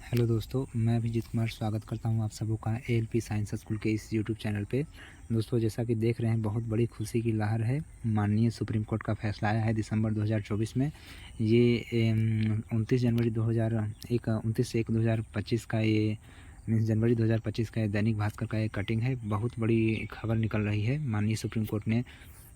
Hello दोस्तों, मैं अभिजीत कुमार स्वागत करता हूं आप सबों का एएलपी साइंस स्कूल के इस यूट्यूब चैनल पे। दोस्तों, जैसा कि देख रहे हैं, बहुत बड़ी खुशी की लहर है। माननीय सुप्रीम कोर्ट का फैसला आया है दिसंबर 2024 में। ये 29 जनवरी 2025 का ये मीन्स जनवरी 2025 का ये दैनिक भास्कर का ये कटिंग है। बहुत बड़ी खबर निकल रही है। माननीय सुप्रीम कोर्ट ने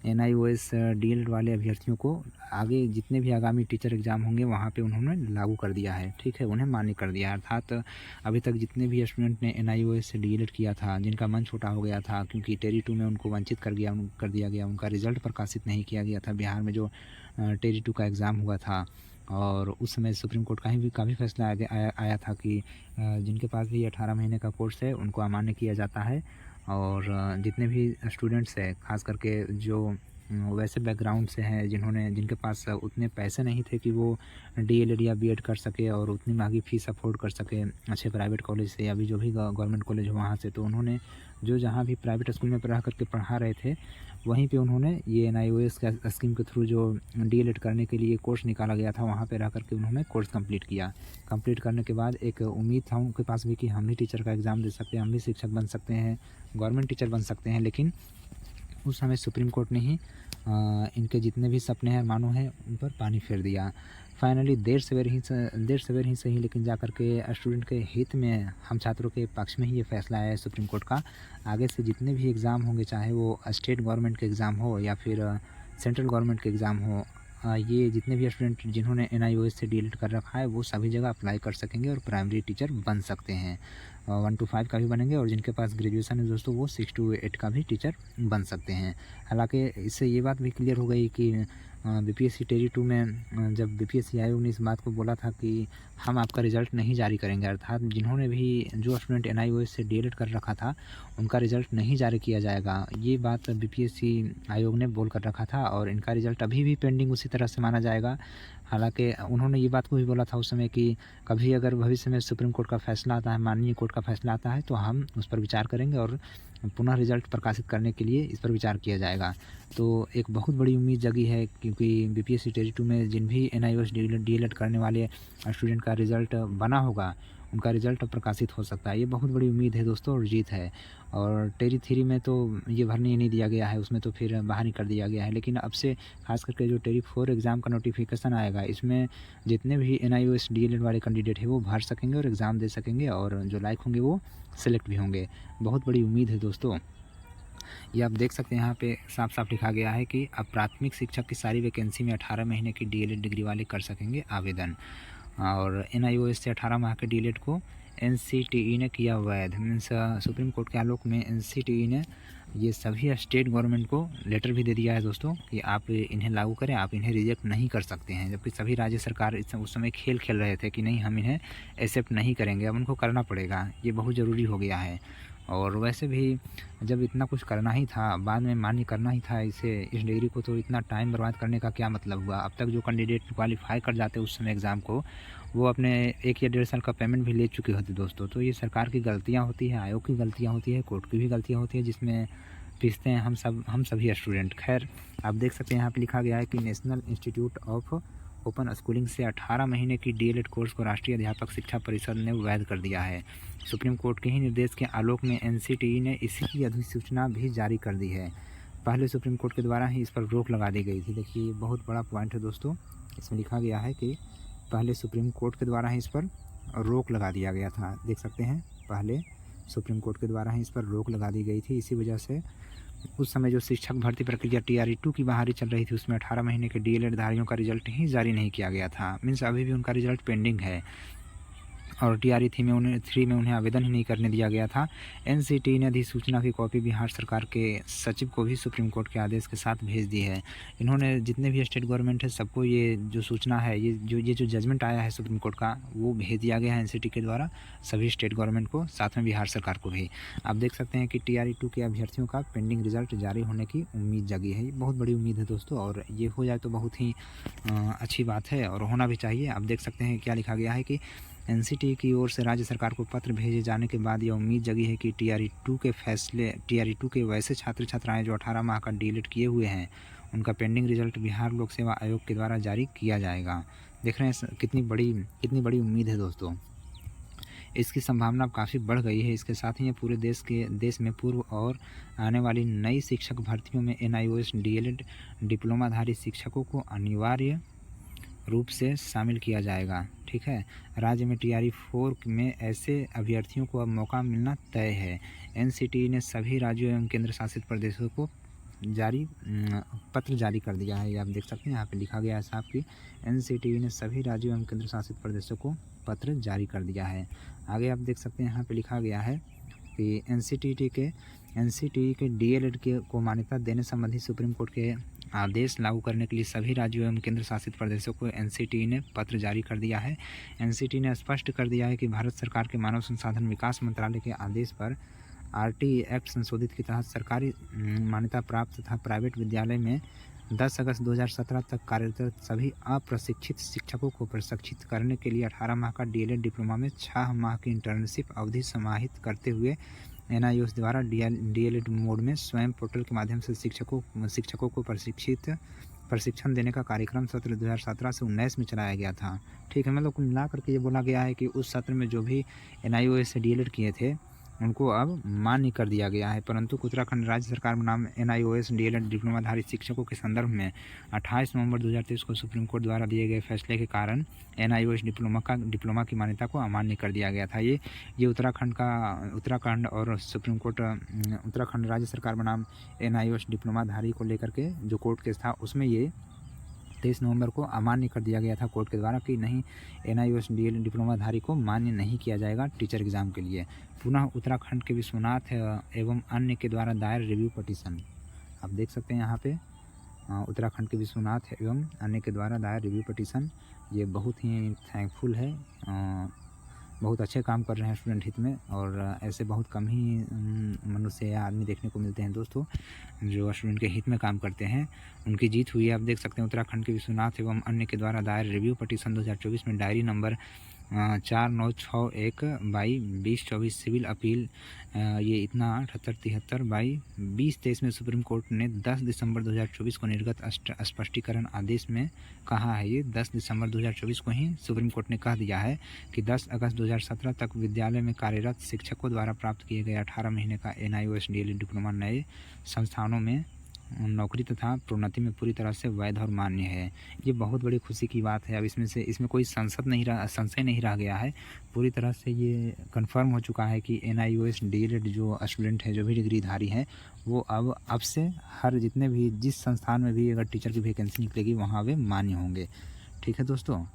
NIOS डीएलएड वाले अभ्यर्थियों को आगे जितने भी आगामी टीचर एग्ज़ाम होंगे वहाँ पे उन्होंने लागू कर दिया है। ठीक है, उन्हें मान्य कर दिया है। अर्थात अभी तक जितने भी स्टूडेंट ने NIOS से डीएलएड किया था, जिनका मन छोटा हो गया था क्योंकि टेरी 2 में उनको वंचित कर दिया गया, उनका रिज़ल्ट प्रकाशित नहीं किया गया था बिहार में जो टेरी 2 का एग्ज़ाम हुआ था। और उस समय सुप्रीम कोर्ट का भी फैसला आया था कि जिनके पास भी 18 महीने का कोर्स है उनको अमान्य किया जाता है। और जितने भी स्टूडेंट्स हैं, ख़ास करके जो वैसे बैकग्राउंड से हैं, जिनके पास उतने पैसे नहीं थे कि वो डीएलएड या बीएड कर सके और उतनी महंगी फ़ीस अफ़ोर्ड कर सके अच्छे प्राइवेट कॉलेज से या भी जो भी गवर्नमेंट कॉलेज हो वहाँ से, तो उन्होंने जो जहाँ भी प्राइवेट स्कूल में रह करके पढ़ा रहे थे, वहीं पे उन्होंने ये NIOS का स्कीम के थ्रू जो डीएलएड करने के लिए कोर्स निकाला गया था, वहाँ पे रह करके उन्होंने कोर्स कंप्लीट किया। कंप्लीट करने के बाद एक उम्मीद था उनके पास भी कि हम भी टीचर का एग्ज़ाम दे सकते हैं, हम भी शिक्षक बन सकते हैं, गवर्नमेंट टीचर बन सकते हैं। लेकिन उस समय सुप्रीम कोर्ट ने ही इनके जितने भी सपने हैं, अरमानों हैं, उन पर पानी फेर दिया। फाइनली देर सवेर ही सही, लेकिन जा कर के स्टूडेंट के हित में, हम छात्रों के पक्ष में ही ये फैसला आया है सुप्रीम कोर्ट का। आगे से जितने भी एग्ज़ाम होंगे, चाहे वो स्टेट गवर्नमेंट के एग्ज़ाम हो या फिर सेंट्रल गवर्नमेंट के एग्ज़ाम हो, ये जितने भी स्टूडेंट जिन्होंने NIOS से डीएलएड कर रखा है वो सभी जगह अप्लाई कर सकेंगे और प्राइमरी टीचर बन सकते हैं। 1 to 5 का भी बनेंगे और जिनके पास ग्रेजुएशन है दोस्तों, वो 6 to 8 का भी टीचर बन सकते हैं। हालाँकि इससे ये बात भी क्लियर हो गई कि BPSC टेरी 2 में जब BPSC आयोग ने इस बात को बोला था कि हम आपका रिज़ल्ट नहीं जारी करेंगे, अर्थात जिन्होंने भी जो स्टूडेंट NIOS से डीएलएड कर रखा था उनका रिज़ल्ट नहीं जारी किया जाएगा। ये बात BPSC आयोग ने बोल कर रखा था और इनका रिज़ल्ट अभी भी पेंडिंग उसी तरह से माना जाएगा। हालाँकि उन्होंने ये बात को भी बोला था उस समय कि कभी अगर भविष्य में सुप्रीम कोर्ट का फैसला आता है, माननीय कोर्ट का फैसला आता है, तो हम उस पर विचार करेंगे और पुनः रिज़ल्ट प्रकाशित करने के लिए इस पर विचार किया जाएगा। तो एक बहुत बड़ी उम्मीद जगी है क्योंकि BPSC टेरी 2 में जिन भी NIOS डीएलएड करने वाले स्टूडेंट का रिज़ल्ट बना होगा, उनका रिज़ल्ट प्रकाशित हो सकता है। ये बहुत बड़ी उम्मीद है दोस्तों और जीत है। और टेरी 3 में तो ये भरने ही नहीं दिया गया है, उसमें तो फिर बाहर ही कर दिया गया है। लेकिन अब से खास करके जो टेरी 4 एग्ज़ाम का नोटिफिकेशन आएगा, इसमें जितने भी NIOS डीएलएड वाले कैंडिडेट हैं वो भर सकेंगे और एग्ज़ाम दे सकेंगे और जो लायक होंगे वो सेलेक्ट भी होंगे। बहुत बड़ी उम्मीद है दोस्तों। ये आप देख सकते हैं, यहाँ पे साफ-साफ लिखा गया है कि अब प्राथमिक शिक्षक की सारी वैकेंसी में 18 महीने की डीएलएड डिग्री वाले कर सकेंगे आवेदन। और NIOS से 18 माह के डीएलएड को NCTE ने किया वैध। मीन्स सुप्रीम कोर्ट के आलोक में NCTE ने ये सभी स्टेट गवर्नमेंट को लेटर भी दे दिया है दोस्तों कि आप इन्हें लागू करें, आप इन्हें रिजेक्ट नहीं कर सकते हैं। जबकि सभी राज्य सरकार उस समय खेल खेल रहे थे कि नहीं, हम इन्हें एक्सेप्ट नहीं करेंगे, अब उनको करना पड़ेगा, ये बहुत ज़रूरी हो गया है। और वैसे भी जब इतना कुछ करना ही था, बाद में मान्य करना ही था इस डिग्री को, तो इतना टाइम बर्बाद करने का क्या मतलब हुआ। अब तक जो कैंडिडेट क्वालीफाई कर जाते उस समय एग्ज़ाम को, वो अपने 1 या 1.5 साल का पेमेंट भी ले चुके होते दोस्तों। तो ये सरकार की गलतियाँ होती हैं, आयोग की गलतियाँ होती है, कोर्ट की भी गलतियाँ होती है, जिसमें पिसते हैं हम सभी स्टूडेंट। खैर, आप देख सकते हैं यहाँ पे लिखा गया है कि national institute of open schooling से 18 महीने की डीएलएड कोर्स को राष्ट्रीय अध्यापक शिक्षा परिषद ने वैध कर दिया है। सुप्रीम कोर्ट के ही निर्देश के आलोक में NCTE ने इसी की अधिसूचना भी जारी कर दी है। पहले सुप्रीम कोर्ट के द्वारा ही इस पर रोक लगा दी गई थी। देखिए, बहुत बड़ा पॉइंट है दोस्तों। इसमें लिखा गया है कि पहले सुप्रीम कोर्ट के द्वारा ही इस पर रोक लगा दिया गया था। देख सकते हैं, पहले सुप्रीम कोर्ट के द्वारा ही इस पर रोक लगा दी गई थी। इसी वजह से उस समय जो शिक्षक भर्ती प्रक्रिया TRE 2 की बहाली चल रही थी, उसमें 18 महीने के डीएलएड धारियों का रिजल्ट ही जारी नहीं किया गया था। मीन्स अभी भी उनका रिजल्ट पेंडिंग है और TRE 3 में उन्हें आवेदन ही नहीं करने दिया गया था। NCTE ने अधिसूचना की कॉपी बिहार सरकार के सचिव को भी सुप्रीम कोर्ट के आदेश के साथ भेज दी है। इन्होंने जितने भी स्टेट गवर्नमेंट है सबको ये जो सूचना है, ये जो जजमेंट आया है सुप्रीम कोर्ट का, वो भेज दिया गया है NCTE के द्वारा सभी स्टेट गवर्नमेंट को, साथ में बिहार सरकार को भी। आप देख सकते हैं कि TRE 2 के अभ्यर्थियों का पेंडिंग रिजल्ट जारी होने की उम्मीद जगी है। ये बहुत बड़ी उम्मीद है दोस्तों और ये हो जाए तो बहुत ही अच्छी बात है और होना भी चाहिए। आप देख सकते हैं क्या लिखा गया है कि NCTE की ओर से राज्य सरकार को पत्र भेजे जाने के बाद यह उम्मीद जगी है कि TRE 2 के वैसे छात्र छात्राएं जो 18 माह का डीएलएड किए हुए हैं, उनका पेंडिंग रिजल्ट बिहार लोक सेवा आयोग के द्वारा जारी किया जाएगा। देख रहे हैं कितनी बड़ी उम्मीद है दोस्तों। इसकी संभावना अब काफ़ी बढ़ गई है। इसके साथ ही ये पूरे देश में पूर्व और आने वाली नई शिक्षक भर्तियों में NIOS DLED डिप्लोमाधारी शिक्षकों को अनिवार्य रूप से शामिल किया जाएगा। ठीक है, राज्य में TRE-4 में ऐसे अभ्यर्थियों को अब मौका मिलना तय है। NCTE ने सभी राज्यों एवं केंद्र शासित प्रदेशों को पत्र जारी कर दिया है। ये आप देख सकते हैं, यहाँ पे लिखा गया है साफ कि NCTE ने सभी राज्यों एवं केंद्र शासित प्रदेशों को पत्र जारी कर दिया है। आगे आप देख सकते हैं, यहाँ पे लिखा गया है कि NCTE के DLED को मान्यता देने संबंधी सुप्रीम कोर्ट के आदेश लागू करने के लिए सभी राज्यों एवं केंद्र शासित प्रदेशों को NCTE ने पत्र जारी कर दिया है। NCTE ने स्पष्ट कर दिया है कि भारत सरकार के मानव संसाधन विकास मंत्रालय के आदेश पर RTE एक्ट संशोधित के तहत सरकारी मान्यता प्राप्त तथा प्राइवेट विद्यालय में 10 अगस्त 2017 तक कार्यरत सभी अप्रशिक्षित शिक्षकों को प्रशिक्षित करने के लिए 18 माह का DLED डिप्लोमा में 6 माह की इंटर्नशिप अवधि समाहित करते हुए NIOS द्वारा DLED मोड में स्वयं पोर्टल के माध्यम से शिक्षकों को प्रशिक्षण देने का कार्यक्रम सत्र 2017 से 19 में चलाया गया था। ठीक है, मतलब कुल मिला करके ये बोला गया है कि उस सत्र में जो भी NIOS से DLED किए थे उनको अब मान्य कर दिया गया है। परंतु उत्तराखंड राज्य सरकार बनाम NIOS DLED डिप्लोमाधारी शिक्षकों के संदर्भ में 28 नवंबर 2023 को सुप्रीम कोर्ट द्वारा दिए गए फैसले के कारण NIOS डिप्लोमा की मान्यता को अमान्य कर दिया गया था। ये उत्तराखंड और सुप्रीम कोर्ट उत्तराखंड राज्य सरकार बनाम NIOS डिप्लोमाधारी को लेकर के जो कोर्ट केस था उसमें ये 23 नवंबर को अमान्य कर दिया गया था कोर्ट के द्वारा कि नहीं, NIOS DLED डिप्लोमाधारी को मान्य नहीं किया जाएगा टीचर एग्ज़ाम के लिए। पुनः उत्तराखंड के विश्वनाथ एवं अन्य के द्वारा दायर रिव्यू पटिशन आप देख सकते हैं यहाँ पे उत्तराखंड के विश्वनाथ एवं अन्य के द्वारा दायर रिव्यू पटिशन, ये बहुत ही थैंकफुल है। बहुत अच्छे काम कर रहे हैं स्टूडेंट हित में, और ऐसे बहुत कम ही मनुष्य या आदमी देखने को मिलते हैं दोस्तों जो स्टूडेंट के हित में काम करते हैं। उनकी जीत हुई है। आप देख सकते हैं उत्तराखंड के विश्वनाथ एवं अन्य के द्वारा दायर रिव्यू पटिशन 2024 में डायरी नंबर 4961/2024 सिविल अपील ये इतना 7873/2023 में सुप्रीम कोर्ट ने 10 दिसंबर 2024 को निर्गत स्पष्टीकरण आदेश में कहा है। ये 10 दिसंबर 2024 को ही सुप्रीम कोर्ट ने कह दिया है कि 10 अगस्त 2017 तक विद्यालय में कार्यरत शिक्षकों द्वारा प्राप्त किए गए 18 महीने का NIOS DLED डिप्लोमा नए संस्थानों में नौकरी तथा प्रोन्नति में पूरी तरह से वैध और मान्य है। ये बहुत बड़ी खुशी की बात है। अब इसमें कोई संशय नहीं रह गया है। पूरी तरह से ये कंफर्म हो चुका है कि NIOS DLED जो स्टूडेंट है, जो भी डिग्रीधारी है, वो अब से हर जितने भी जिस संस्थान में भी अगर टीचर की वैकेंसी निकलेगी वहाँ वे मान्य होंगे। ठीक है दोस्तों,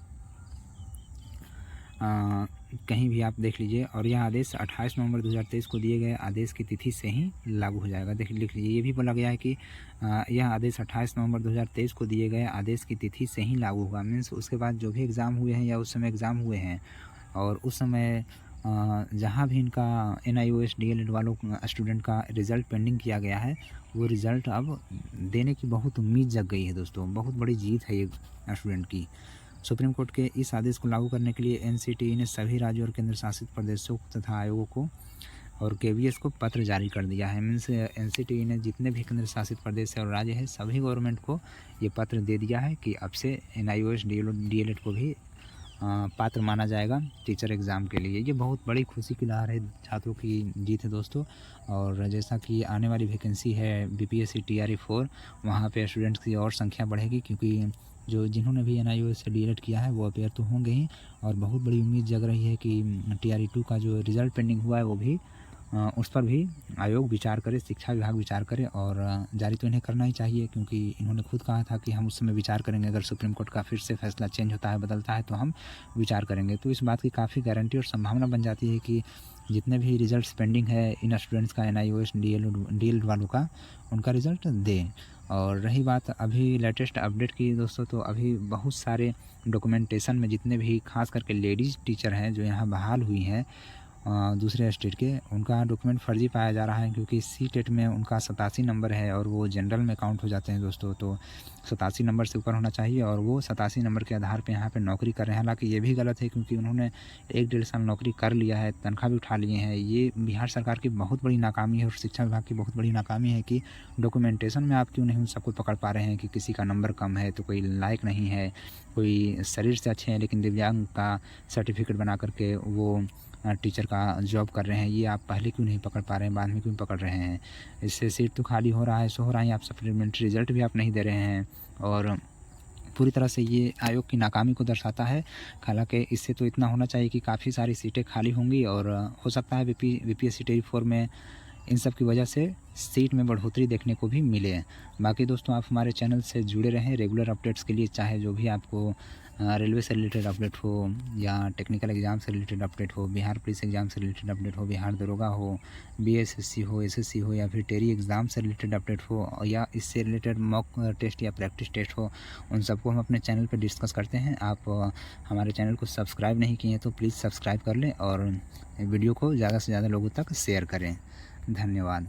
कहीं भी आप देख लीजिए। और यह आदेश 28 नवंबर 2023 को दिए गए आदेश की तिथि से ही लागू हो जाएगा। लिख लीजिए। ये भी बोला गया है कि यह आदेश 28 नवंबर 2023 को दिए गए आदेश की तिथि से ही लागू होगा। मीन्स उसके बाद जो भी एग्ज़ाम हुए हैं या उस समय एग्ज़ाम हुए हैं और उस समय जहाँ भी इनका NIOS DLED वालों स्टूडेंट का रिज़ल्ट पेंडिंग किया गया है, वो रिज़ल्ट अब देने की बहुत उम्मीद जग गई है दोस्तों। बहुत बड़ी जीत है ये स्टूडेंट की। सुप्रीम कोर्ट के इस आदेश को लागू करने के लिए NCTE ने सभी राज्यों और केंद्र शासित प्रदेशों तथा आयोगों को और KVS को पत्र जारी कर दिया है। मीन्स NCTE ने जितने भी केंद्र शासित प्रदेश है और राज्य है सभी गवर्नमेंट को ये पत्र दे दिया है कि अब से NIOS DLED को भी पात्र माना जाएगा टीचर एग्ज़ाम के लिए। ये बहुत बड़ी खुशी की लहर है, छात्रों की जीत है दोस्तों। और जैसा कि आने वाली वैकेंसी है BPSC TRE-4, वहाँ पे स्टूडेंट्स की और संख्या बढ़ेगी, क्योंकि जिन्होंने भी NIOS से DLED किया है वो अपेयर तो होंगे ही, और बहुत बड़ी उम्मीद जग रही है कि TRE-2 का जो रिज़ल्ट पेंडिंग हुआ है वो भी उस पर भी आयोग विचार करे, शिक्षा विभाग विचार करे, और जारी तो इन्हें करना ही चाहिए, क्योंकि इन्होंने खुद कहा था कि हम उस समय विचार करेंगे। अगर सुप्रीम कोर्ट का फिर से फैसला चेंज होता है, बदलता है, तो हम विचार करेंगे। तो इस बात की काफ़ी गारंटी और संभावना बन जाती है कि जितने भी रिज़ल्ट पेंडिंग है इन स्टूडेंट्स का NIOS DLED वालों का, उनका रिज़ल्ट दें। और रही बात अभी लेटेस्ट अपडेट की दोस्तों, तो अभी बहुत सारे डॉक्यूमेंटेशन में जितने भी खास करके लेडीज़ टीचर हैं जो यहाँ बहाल हुई हैं दूसरे स्टेट के, उनका डॉक्यूमेंट फर्जी पाया जा रहा है, क्योंकि CTET में उनका 87 नंबर है और वो जनरल में काउंट हो जाते हैं दोस्तों। तो 87 नंबर से ऊपर होना चाहिए, और वो 87 नंबर के आधार पे यहाँ पे नौकरी कर रहे हैं। हालांकि ये भी गलत है, क्योंकि उन्होंने 1-1.5 साल नौकरी कर लिया है, तनख्वाह भी उठा लिए हैं। ये बिहार सरकार की बहुत बड़ी नाकामी है और शिक्षा विभाग की बहुत बड़ी नाकामी है कि डॉक्यूमेंटेशन में आप क्यों नहीं उन सबको पकड़ पा रहे हैं कि किसी का नंबर कम है तो कोई लायक नहीं है, कोई शरीर से अच्छे हैं लेकिन दिव्यांग का सर्टिफिकेट बना करके वो टीचर का जॉब कर रहे हैं, ये आप पहले क्यों नहीं पकड़ पा रहे हैं, बाद में क्यों पकड़ रहे हैं। इससे सीट तो खाली हो रहा है, सो हो रहा है, आप सप्लीमेंट्री रिज़ल्ट भी आप नहीं दे रहे हैं और पूरी तरह से ये आयोग की नाकामी को दर्शाता है। हालाँकि इससे तो इतना होना चाहिए कि काफ़ी सारी सीटें खाली होंगी और हो सकता है बीपीएससी टेरी 4 में इन सब की वजह से सीट में बढ़ोतरी देखने को भी मिले। बाकी दोस्तों, आप हमारे चैनल से जुड़े रहें रेगुलर अपडेट्स के लिए, चाहे जो भी आपको रेलवे से रिलेटेड अपडेट हो या टेक्निकल एग्ज़ाम से रिलेटेड अपडेट हो, बिहार पुलिस एग्ज़ाम से रिलेटेड अपडेट हो, बिहार दरोगा हो, बीएसएससी हो, एसएससी हो या फिर टेरी एग्ज़ाम से रिलेटेड अपडेट हो या इससे रिलेटेड मॉक टेस्ट या प्रैक्टिस टेस्ट हो, उन सबको हम अपने चैनल पर डिस्कस करते हैं। आप हमारे चैनल को सब्सक्राइब नहीं किए हैं तो प्लीज़ सब्सक्राइब कर लें और वीडियो को ज़्यादा से ज़्यादा लोगों तक शेयर करें। धन्यवाद।